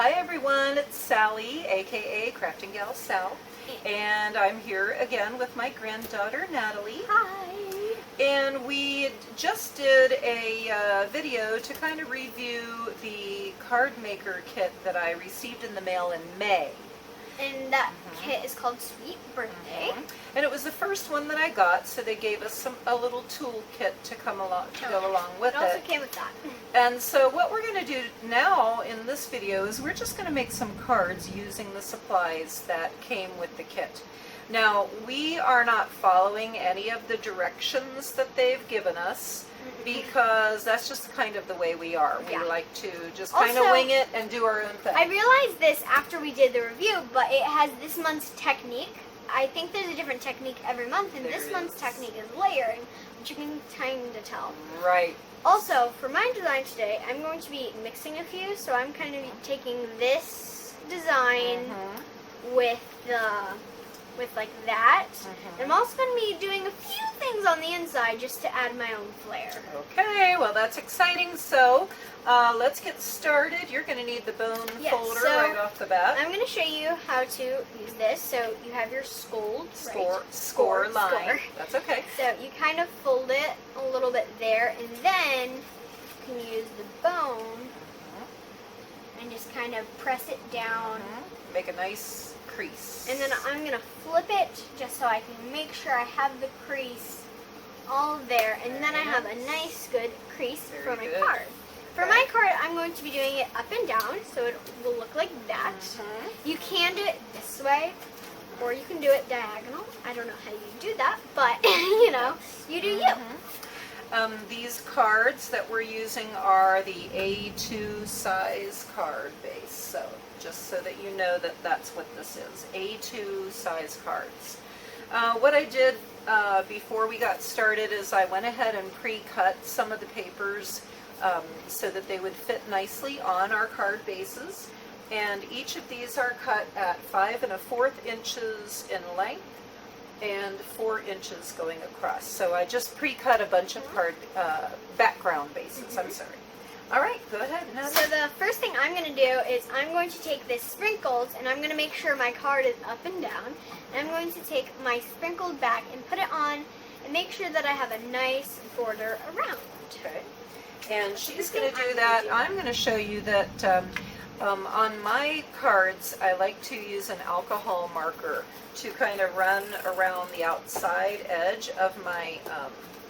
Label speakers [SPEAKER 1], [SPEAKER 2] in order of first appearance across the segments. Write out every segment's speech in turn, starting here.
[SPEAKER 1] Hi everyone, it's Sally, aka Crafting Gal Sal, and I'm here again with my granddaughter Natalie.
[SPEAKER 2] Hi!
[SPEAKER 1] And we just did a video to kind of review the card maker kit that I received in the mail in May.
[SPEAKER 2] And that kit is called Sweet Birthday.
[SPEAKER 1] And it was the first one that I got, so they gave us a little tool kit to go along with
[SPEAKER 2] It also came with that.
[SPEAKER 1] And so what we're going to do now in this video is we're just going to make some cards using the supplies that came with the kit. Now, we are not following any of the directions that they've given us because that's just kind of the way we are. We like to just kind of wing it and do our own thing.
[SPEAKER 2] I realized this after we did the review, but it has this month's technique. I think there's a different technique every month, and this month's technique is layering, which you can kind of tell.
[SPEAKER 1] Right.
[SPEAKER 2] Also, for my design today, I'm going to be mixing a few, so I'm kind of taking this design with like that. And I'm also going to be doing a few things on the inside just to add my own flair.
[SPEAKER 1] Okay, well that's exciting. So let's get started. You're going to need the bone folder right off the bat.
[SPEAKER 2] I'm going to show you how to use this. So you have your score line.
[SPEAKER 1] That's okay.
[SPEAKER 2] So you kind of fold it a little bit there, and then you can use the bone and just kind of press it down.
[SPEAKER 1] Make a nice crease.
[SPEAKER 2] And then I'm going to flip it just so I can make sure I have the crease all there. And then I have a nice good crease for my card. For my card, I'm going to be doing it up and down, so it will look like that. You can do it this way, or you can do it diagonal. I don't know how you do that, but you know, you do you.
[SPEAKER 1] These cards that we're using are the A2 size card base, so just so that you know that that's what this is, A2 size cards. What I did before we got started is I went ahead and pre-cut some of the papers so that they would fit nicely on our card bases. And each of these are cut at 5 1/4 inches in length and 4 inches going across. So I just pre-cut a bunch of card background bases. I'm sorry. All right, go ahead.
[SPEAKER 2] So the first thing I'm going to do is I'm going to take this sprinkled, and I'm going to make sure my card is up and down. And I'm going to take my sprinkled back and put it on and make sure that I have a nice border around.
[SPEAKER 1] Okay. And she's going to do that. I'm going to show you that on my cards, I like to use an alcohol marker to kind of run around the outside edge of my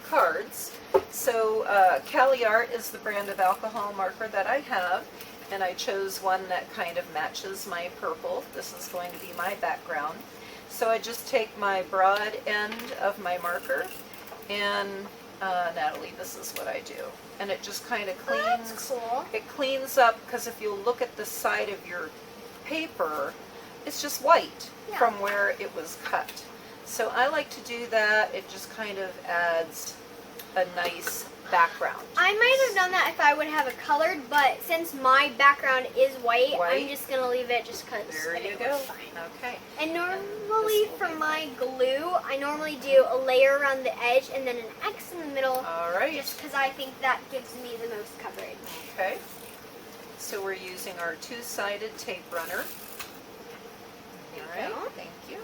[SPEAKER 1] cards. So Cali Art is the brand of alcohol marker that I have, and I chose one that kind of matches my purple. This is going to be my background. So I just take my broad end of my marker, and Natalie, this is what I do. And it just kind of cleans.
[SPEAKER 2] Oh, that's cool.
[SPEAKER 1] It cleans up, because if you look at the side of your paper, it's just white from where it was cut. So I like to do that. It just kind of adds a nice background.
[SPEAKER 2] I might have done that if I would have it colored, but since my background is white, I'm just going to leave it just because
[SPEAKER 1] there you go. Okay.
[SPEAKER 2] And normally for my glue, I normally do a layer around the edge and then an X in the middle.
[SPEAKER 1] All right.
[SPEAKER 2] Just because I think that gives me the most coverage.
[SPEAKER 1] Okay. So we're using our two-sided tape runner. All right. Thank you.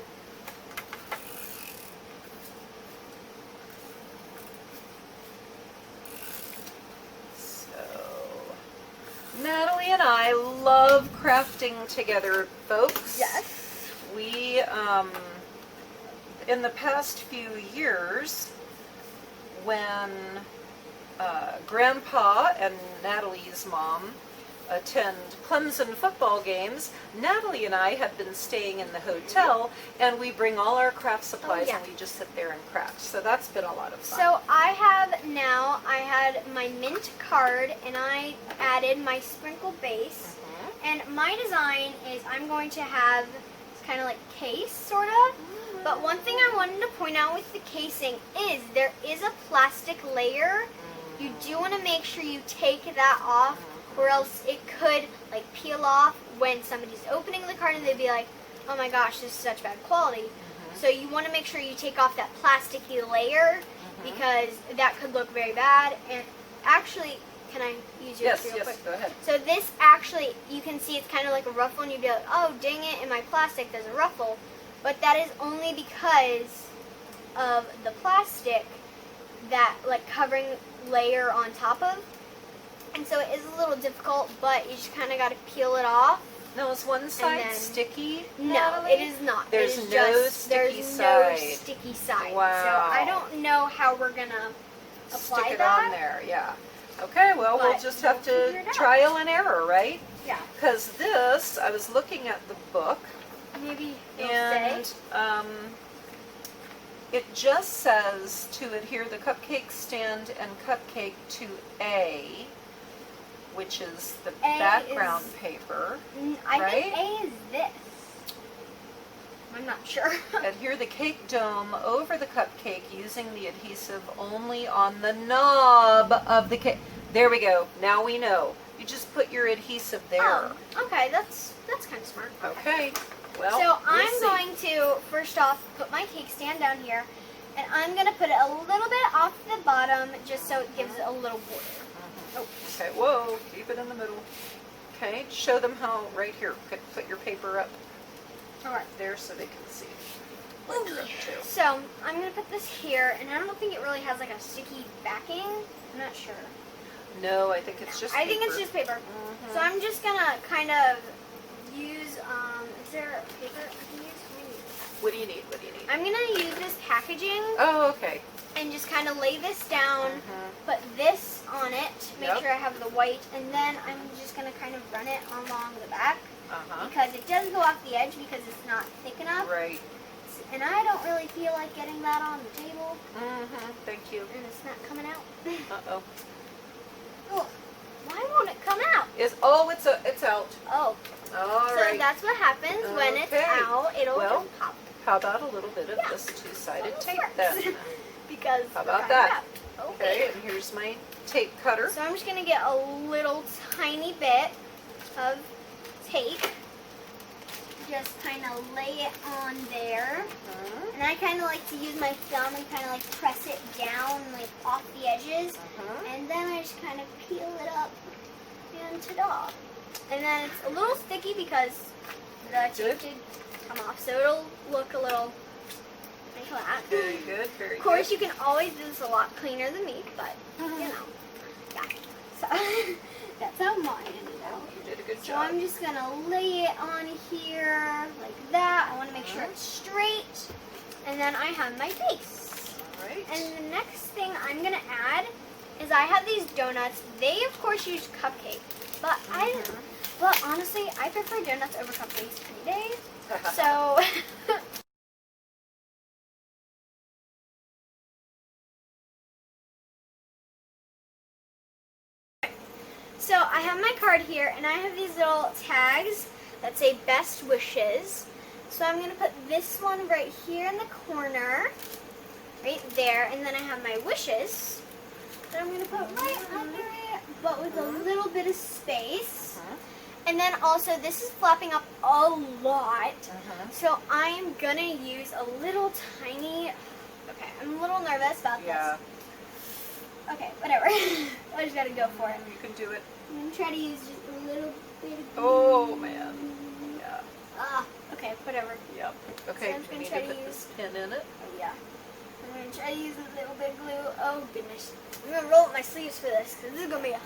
[SPEAKER 1] Natalie and I love crafting together, folks.
[SPEAKER 2] Yes.
[SPEAKER 1] We, in the past few years, when Grandpa and Natalie's mom attend Clemson football games, Natalie and I have been staying in the hotel, and we bring all our craft supplies and we just sit there and craft. So that's been a lot of fun.
[SPEAKER 2] So I had my mint card, and I added my sprinkle base. And my design is I'm going to have it's kind of like case, sort of. But one thing I wanted to point out with the casing is there is a plastic layer. You do want to make sure you take that off, or else it could like peel off when somebody's opening the card and they'd be like, oh my gosh, this is such bad quality. So you want to make sure you take off that plasticky layer because that could look very bad. And actually, can I use yours
[SPEAKER 1] Yes,
[SPEAKER 2] real
[SPEAKER 1] yes,
[SPEAKER 2] quick?
[SPEAKER 1] go ahead.
[SPEAKER 2] So this actually, you can see it's kind of like a ruffle, and you'd be like, oh, dang it, in my plastic there's a ruffle. But that is only because of the plastic that, like, covering layer on top of. And so it is a little difficult, but you just kind of got to peel it off.
[SPEAKER 1] Now, is one side
[SPEAKER 2] then-
[SPEAKER 1] sticky?
[SPEAKER 2] No,
[SPEAKER 1] Natalie?
[SPEAKER 2] it is not.
[SPEAKER 1] There's
[SPEAKER 2] it is
[SPEAKER 1] no
[SPEAKER 2] just,
[SPEAKER 1] sticky
[SPEAKER 2] there's
[SPEAKER 1] side.
[SPEAKER 2] no sticky side.
[SPEAKER 1] Wow.
[SPEAKER 2] So I don't know how we're going to apply
[SPEAKER 1] Stick it
[SPEAKER 2] that.
[SPEAKER 1] on there, yeah. Okay, well, we'll
[SPEAKER 2] But
[SPEAKER 1] just
[SPEAKER 2] we'll
[SPEAKER 1] have
[SPEAKER 2] figure
[SPEAKER 1] to
[SPEAKER 2] it out.
[SPEAKER 1] trial and error, right?
[SPEAKER 2] Yeah.
[SPEAKER 1] Because this, I was looking at the book,
[SPEAKER 2] Maybe you'll
[SPEAKER 1] and
[SPEAKER 2] say.
[SPEAKER 1] it just says to adhere the cupcake stand and cupcake to A, which is the
[SPEAKER 2] A
[SPEAKER 1] background
[SPEAKER 2] is-
[SPEAKER 1] paper.
[SPEAKER 2] I
[SPEAKER 1] right?
[SPEAKER 2] think A is this. I'm not sure.
[SPEAKER 1] Adhere the cake dome over the cupcake using the adhesive only on the knob of the cake. There we go. Now we know. You just put your adhesive there.
[SPEAKER 2] Oh, okay, that's kind of smart.
[SPEAKER 1] Okay. Well,
[SPEAKER 2] So
[SPEAKER 1] we'll
[SPEAKER 2] I'm
[SPEAKER 1] see.
[SPEAKER 2] going to first off put my cake stand down here, and I'm gonna put it a little bit off the bottom just so it gives it a little border.
[SPEAKER 1] Oh, okay. Whoa. Keep it in the middle. Okay. Show them how. Right here. Put your paper up
[SPEAKER 2] All right.
[SPEAKER 1] there so they can see what you're up to.
[SPEAKER 2] So I'm gonna put this here, and I don't think it really has like a sticky backing. I'm not sure.
[SPEAKER 1] No, I think it's just.
[SPEAKER 2] I think it's
[SPEAKER 1] paper.
[SPEAKER 2] just paper.
[SPEAKER 1] Mhm.
[SPEAKER 2] So I'm just gonna kind of use. Is there paper I can use?
[SPEAKER 1] What do you need? What do you need?
[SPEAKER 2] I'm gonna use this packaging
[SPEAKER 1] Oh, okay.
[SPEAKER 2] and just kind of lay this down.
[SPEAKER 1] Mhm.
[SPEAKER 2] Put this on it. Make
[SPEAKER 1] Yep.
[SPEAKER 2] sure I have the white, and then I'm just gonna kind of run it along the back
[SPEAKER 1] Uh-huh.
[SPEAKER 2] because it does go off the edge because it's not thick enough.
[SPEAKER 1] Right.
[SPEAKER 2] And I don't really feel like getting that on the table,
[SPEAKER 1] Mm-hmm. Thank you.
[SPEAKER 2] and it's not coming out.
[SPEAKER 1] Uh-oh.
[SPEAKER 2] Oh, why won't it come out?
[SPEAKER 1] It's out.
[SPEAKER 2] Oh,
[SPEAKER 1] All
[SPEAKER 2] so
[SPEAKER 1] right.
[SPEAKER 2] that's what happens when it's
[SPEAKER 1] Okay.
[SPEAKER 2] out. It'll
[SPEAKER 1] Well,
[SPEAKER 2] just pop.
[SPEAKER 1] How about a little bit of
[SPEAKER 2] Yeah.
[SPEAKER 1] this two-sided
[SPEAKER 2] Almost
[SPEAKER 1] tape
[SPEAKER 2] works.
[SPEAKER 1] then?
[SPEAKER 2] Because
[SPEAKER 1] How
[SPEAKER 2] we're
[SPEAKER 1] about
[SPEAKER 2] kind of
[SPEAKER 1] that?
[SPEAKER 2] out.
[SPEAKER 1] Okay, and here's my tape cutter.
[SPEAKER 2] So I'm just gonna get a little tiny bit of tape. Just kind of lay it on there.
[SPEAKER 1] Uh-huh.
[SPEAKER 2] And I kind of like to use my thumb and kind of like press it down like off the edges.
[SPEAKER 1] Uh-huh.
[SPEAKER 2] And then I just kind of peel it up and ta-da. And then it's a little sticky because the
[SPEAKER 1] Good.
[SPEAKER 2] tape did come off. So it'll look a little like that.
[SPEAKER 1] Very good, very
[SPEAKER 2] Of course,
[SPEAKER 1] good.
[SPEAKER 2] you can always do this a lot cleaner than me, but you know, yeah. So that's how mine ended out.
[SPEAKER 1] You did a good
[SPEAKER 2] So
[SPEAKER 1] job.
[SPEAKER 2] I'm just gonna lay it on here like that. I want to make sure it's straight, and then I have my base.
[SPEAKER 1] All right.
[SPEAKER 2] And the next thing I'm gonna add is I have these donuts. They of course use cupcake, but but honestly, I prefer donuts over cupcakes any day. So. So I have my card here, and I have these little tags that say best wishes. So I'm going to put this one right here in the corner, right there, and then I have my wishes that I'm going to put right under it, but with a little bit of space. And then also, this is flapping up a lot, so I'm going to use a little tiny, okay, I'm a little nervous about
[SPEAKER 1] Yeah,
[SPEAKER 2] this. Okay, whatever. I just got to go for it.
[SPEAKER 1] you can do it.
[SPEAKER 2] I'm going to try to use just a little bit of glue.
[SPEAKER 1] Oh, man. Yeah,
[SPEAKER 2] Okay, whatever.
[SPEAKER 1] yep. Okay,
[SPEAKER 2] So I'm just
[SPEAKER 1] we
[SPEAKER 2] gonna
[SPEAKER 1] need
[SPEAKER 2] try
[SPEAKER 1] to
[SPEAKER 2] to
[SPEAKER 1] put
[SPEAKER 2] use-
[SPEAKER 1] this pin in it.
[SPEAKER 2] Oh, yeah. I'm going to try to use a little bit of glue. Oh, goodness. I'm going to roll up my sleeves for this, because this is going to be a...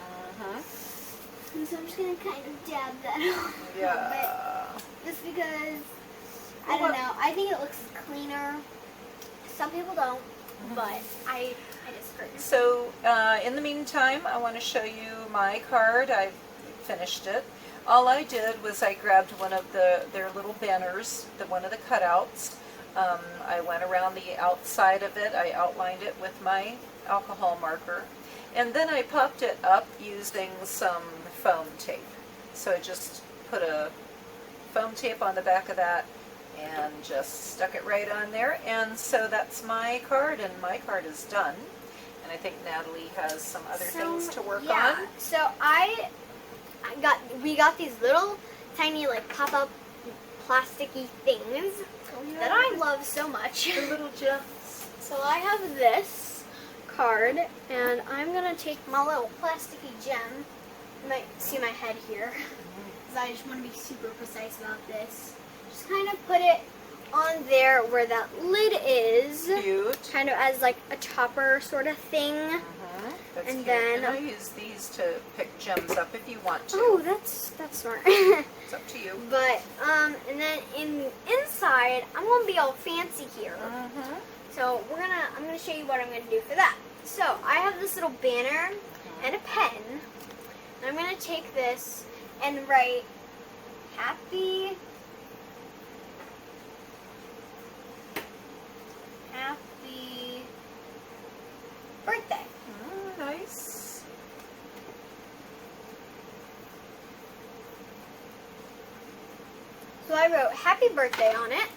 [SPEAKER 2] And so I'm just going to kind of dab that a little bit.
[SPEAKER 1] Yeah.
[SPEAKER 2] Just because, I
[SPEAKER 1] Well,
[SPEAKER 2] don't
[SPEAKER 1] what-
[SPEAKER 2] know. I think it looks cleaner. Some people don't, but I disagree.
[SPEAKER 1] So, in the meantime, I want to show you my card. I've finished it. All I did was I grabbed one of their little banners, one of the cutouts. I went around the outside of it. I outlined it with my alcohol marker. And then I popped it up using some foam tape. So I just put a foam tape on the back of that and just stuck it right on there. And so that's my card, and my card is done. And I think Natalie has some other things to work
[SPEAKER 2] yeah.
[SPEAKER 1] on.
[SPEAKER 2] So we got these little tiny like pop-up plasticky things that I love so much.
[SPEAKER 1] The little gems.
[SPEAKER 2] So I have this card, and I'm gonna take my little plasticky gem. You might see my head here, because I just want to be super precise about this. Just kind of put it on there where that lid is,
[SPEAKER 1] Cute.
[SPEAKER 2] kind of as like a topper sort of thing.
[SPEAKER 1] That's
[SPEAKER 2] And
[SPEAKER 1] cute.
[SPEAKER 2] then-
[SPEAKER 1] and I use these to pick gems up if you want to.
[SPEAKER 2] Oh, that's smart.
[SPEAKER 1] It's up to you.
[SPEAKER 2] But and then inside, I'm gonna be all fancy here. So I'm gonna show you what I'm gonna do for that. So I have this little banner and a pen. And I'm gonna take this and write happy birthday.
[SPEAKER 1] Oh, nice.
[SPEAKER 2] So I wrote happy birthday on it.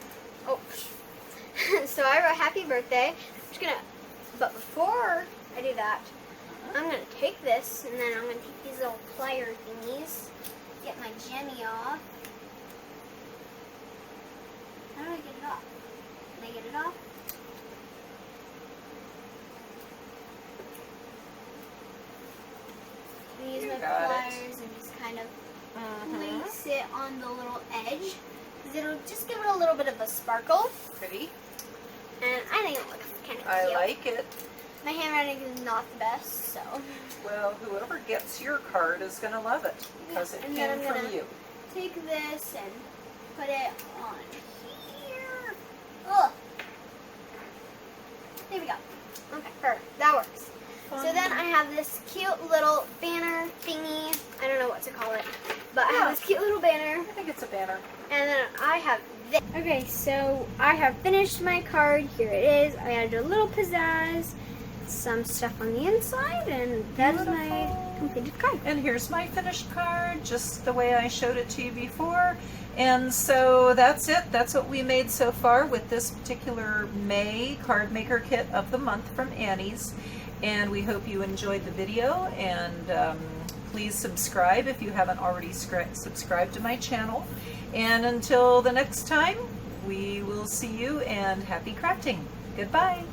[SPEAKER 2] Oh, so I wrote happy birthday. But before I do that, I'm gonna take this and then I'm gonna take these little plier thingies, get my Jenny off. How do I get it off? Can I get it off? I'm gonna use my
[SPEAKER 1] got it.
[SPEAKER 2] pliers and just kind of place it on the little edge, because it'll just give it a little bit of a sparkle.
[SPEAKER 1] Pretty.
[SPEAKER 2] And I think it looks kind of cute.
[SPEAKER 1] I like it.
[SPEAKER 2] My handwriting is not the best, so.
[SPEAKER 1] Well, whoever gets your card is going to love it because
[SPEAKER 2] Yeah,
[SPEAKER 1] it
[SPEAKER 2] and then
[SPEAKER 1] came
[SPEAKER 2] I'm
[SPEAKER 1] from
[SPEAKER 2] gonna-
[SPEAKER 1] you.
[SPEAKER 2] Take this and put it on here. Ugh. There we go. Okay, perfect. That works. So then I have this cute little banner thingy. I don't know what to call it, but I have this cute little banner.
[SPEAKER 1] I think it's a banner.
[SPEAKER 2] And then I have this. Okay, so I have finished my card. Here it is. I added a little pizzazz, some stuff on the inside, and that's my completed card.
[SPEAKER 1] And here's my finished card, just the way I showed it to you before. And so that's it. That's what we made so far with this particular May card maker kit of the month from Annie's. And we hope you enjoyed the video, and please subscribe if you haven't already subscribed to my channel. And until the next time, we will see you, and happy crafting. Goodbye.